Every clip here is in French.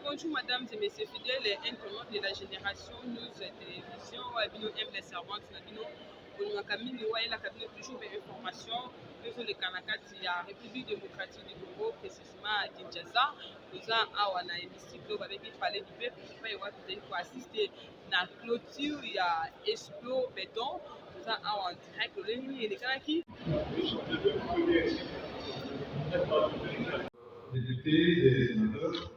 bonjour mesdames et messieurs fidèles et internautes de la génération News Télévision. Abino aime les servantes, Nabino, Kamini, la cabinet toujours des informations. Sur le Kanakati, la République démocratique du Congo, précisément à Kinshasa. Nous avons un hémicycle avec le palais du peuple pour assister à la clôture, il y a Explo Béton. Nous avons en direct le Léni et les Kanaki. Députés et sénateurs,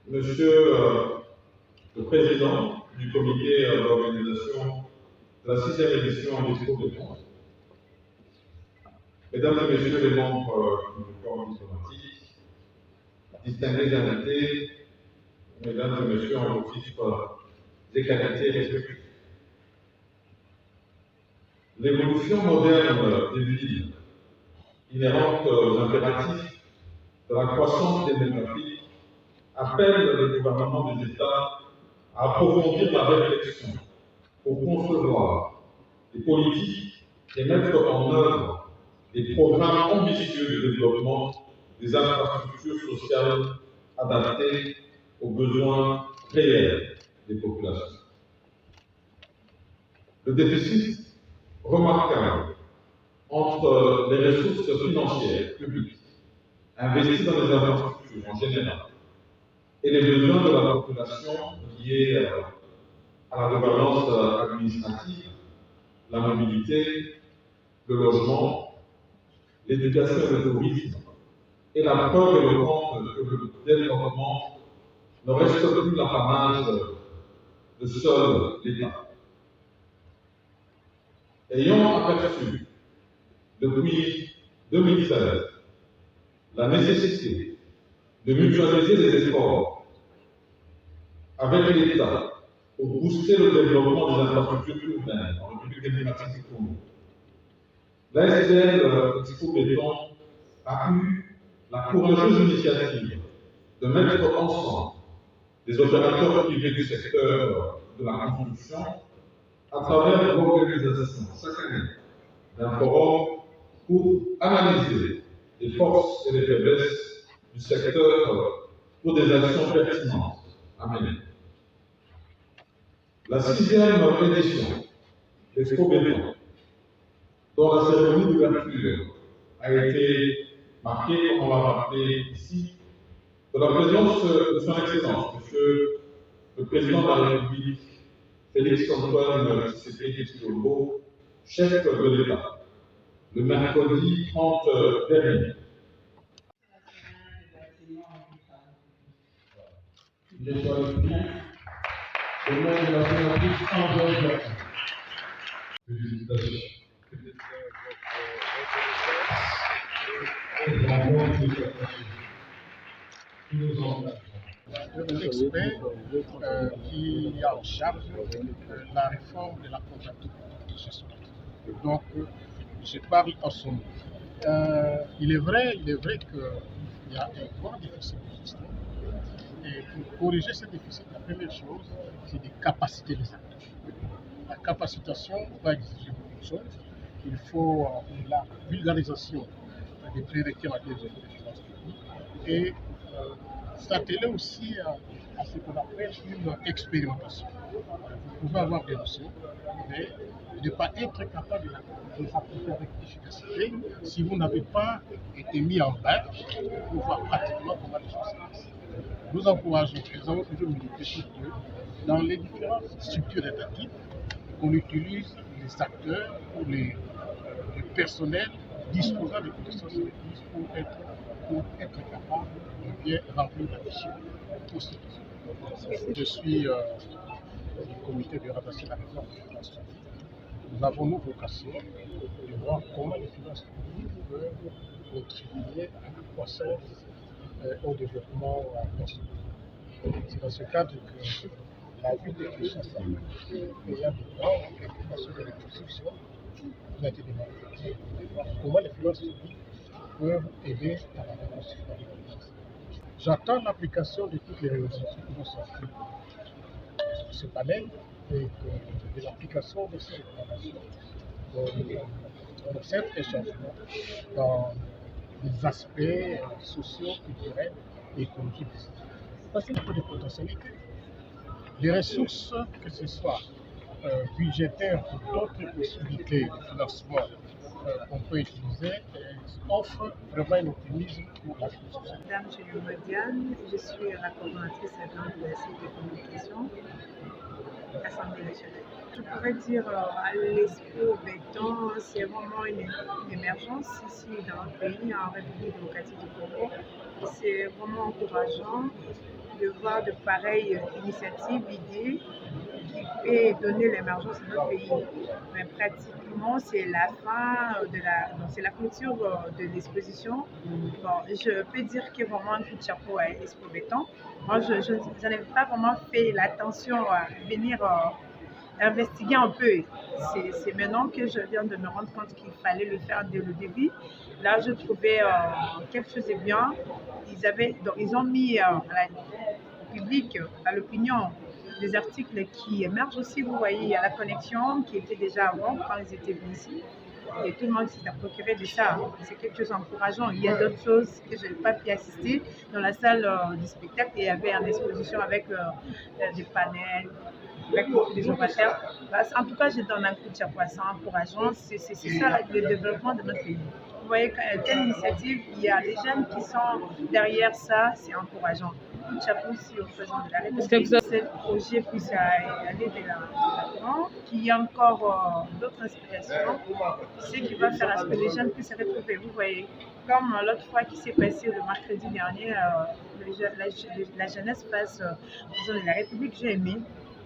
Monsieur le Président du comité d'organisation de la 6e édition d'Expo Béton, Mesdames et Messieurs les membres du corps diplomatique, distingués invités, Mesdames et Messieurs en vos titres et qualités respectifs. L'évolution moderne des villes, inhérente aux impératifs de la croissance démographique, appelle le gouvernement des États à approfondir la réflexion pour concevoir des politiques et mettre en œuvre des programmes ambitieux de développement des infrastructures sociales adaptées aux besoins réels des populations. Le déficit remarquable entre les ressources financières publiques investies dans les infrastructures en général et les besoins de la population liés à la gouvernance administrative, la mobilité, le logement, l'éducation et le tourisme, et la preuve éloquente que le développement ne reste plus l'apanage de seul l'État. Ayant aperçu depuis 2016 la nécessité de mutualiser les efforts avec l'État pour booster le développement des infrastructures urbaines en République démocratique du Congo, l'ASDL Expo Béton a eu la courageuse initiative de mettre ensemble des opérateurs privés du secteur de la construction à travers l'organisation chaque année d'un forum pour analyser les forces et les faiblesses du secteur pour des actions pertinentes à mener. La 6e édition d'Expo Béton, dont la cérémonie d'ouverture a été marquée, comme on l'a rappelé ici, de la présence de son Excellence, Monsieur le Président de la République, Félix-Antoine Tshisekedi Tshilombo, chef de l'État, le mercredi 30 dernier. Je sois le bien, au nom de la sénatrice Angèle Jackson. Félicitations. L'expert qui a en charge la réforme de la comptabilité de donc, je parle en son nom. Il est vrai qu'il y a un grand déficit existant. Et pour corriger ce déficit, la première chose, c'est de capaciter les acteurs. La capacitation va exiger beaucoup de choses. Il faut la vulgarisation des prérequis en matière de finances publiques et s'atteler aussi à ce qu'on appelle une expérimentation. Vous pouvez avoir des notions, mais ne pas être capable de les appliquer avec efficacité si vous n'avez pas été mis en marche pour voir pratiquement comment les choses se passent. Nous encourageons, nous avons toujours milité sur que dans les différentes structures étatiques, on utilise les acteurs ou le personnel disposant de connaissances requises pour être capable de bien remplir la mission constitutionnelle. Je suis du comité de rédaction de la réforme des finances publiques. Nous avons nos vocations de voir comment les finances publiques peuvent contribuer à la croissance au développement national. C'est dans ce cadre que la ville de Kinshasa, ayant des grandes préoccupations de reconstruction, a été demandée de voir comment les finances publiques peuvent aider à la reconstruction. J'attends l'application de toutes les résolutions qui vont sortir de ce panel et de l'application de ces recommandations. On observe un changement dans des aspects sociaux, culturels et économiques. Parce qu'il y a des potentialités. Les ressources, que ce soit budgétaires ou d'autres possibilités de financement qu'on peut utiliser, offrent vraiment un optimisme pour la société. Madame Modiane, je suis la coordonnatrice adjointe de la CIE de communication, Assemblée nationale. Je pourrais dire à l'Expo Béton, c'est vraiment une émergence ici dans notre pays, en République démocratique du Congo. C'est vraiment encourageant de voir de pareilles initiatives, idées qui peuvent donner l'émergence de notre pays. Mais pratiquement, c'est la fin c'est la clôture de l'exposition. Bon, je peux dire qu'il y a vraiment un coup de chapeau à Expo Béton. Moi, je n'avais pas vraiment fait l'attention à venir investiguer un peu. C'est maintenant que je viens de me rendre compte qu'il fallait le faire dès le début. Là, je trouvais quelque chose de bien. Ils ont mis au public, à l'opinion, des articles qui émergent aussi. Vous voyez, il y a la connexion qui était déjà avant quand ils étaient venus ici. Et tout le monde s'est procuré de ça. C'est quelque chose d'encourageant. Il y a d'autres choses que je n'ai pas pu assister. Dans la salle du spectacle, il y avait une exposition avec des panels, avec des orateurs. En tout cas, je donne un coup de chapeau à ça, encourageant. C'est ça le développement de notre pays. Vous voyez, telle initiative, il y a des jeunes qui sont derrière ça, c'est encourageant. Coup de chapeau aussi au président de la République. Ce projet puisse aller de l'avant, qu'il y ait encore d'autres inspirations, ce qui va faire à ce que les jeunes puissent se retrouver. Vous voyez, comme l'autre fois qui s'est passé le mercredi dernier, la jeunesse face au président de la République, j'ai aimé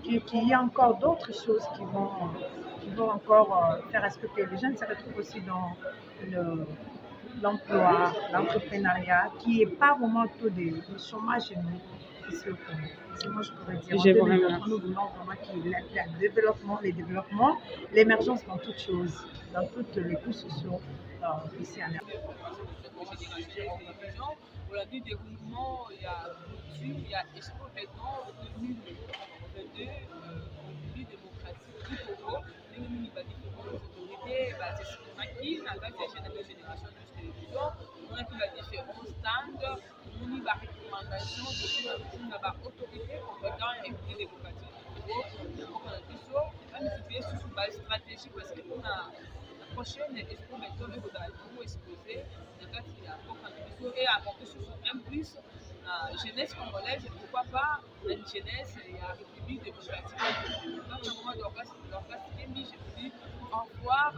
qu'il y ait encore d'autres choses qui vont encore faire à ce que les jeunes se retrouvent aussi dans l'emploi, l'entrepreneuriat, qui n'est pas vraiment taux de chômage chez nous. C'est moi, je pourrais dire. Nous voulons vraiment qu'il y ait le développement, l'émergence dans toutes choses, dans tous les couches sociaux ici en Afrique. Pour la déroulement, il y a Couture, il y a Expo Béton, 2022, République démocratique du Congo, nous avons différentes autorités, c'est maquis, dans la génération de télévision, on a différents stands, on a des recommandations, on a des autorités compétentes et République démocratique du Congo, on a des choses, on a des sur base stratégique parce qu'on a la prochaine Expo Béton, on va beaucoup exposer, et apporter sur un plus la jeunesse congolaise, pourquoi pas la jeunesse et la République démocratique. Donc, moi, je vous dis au revoir.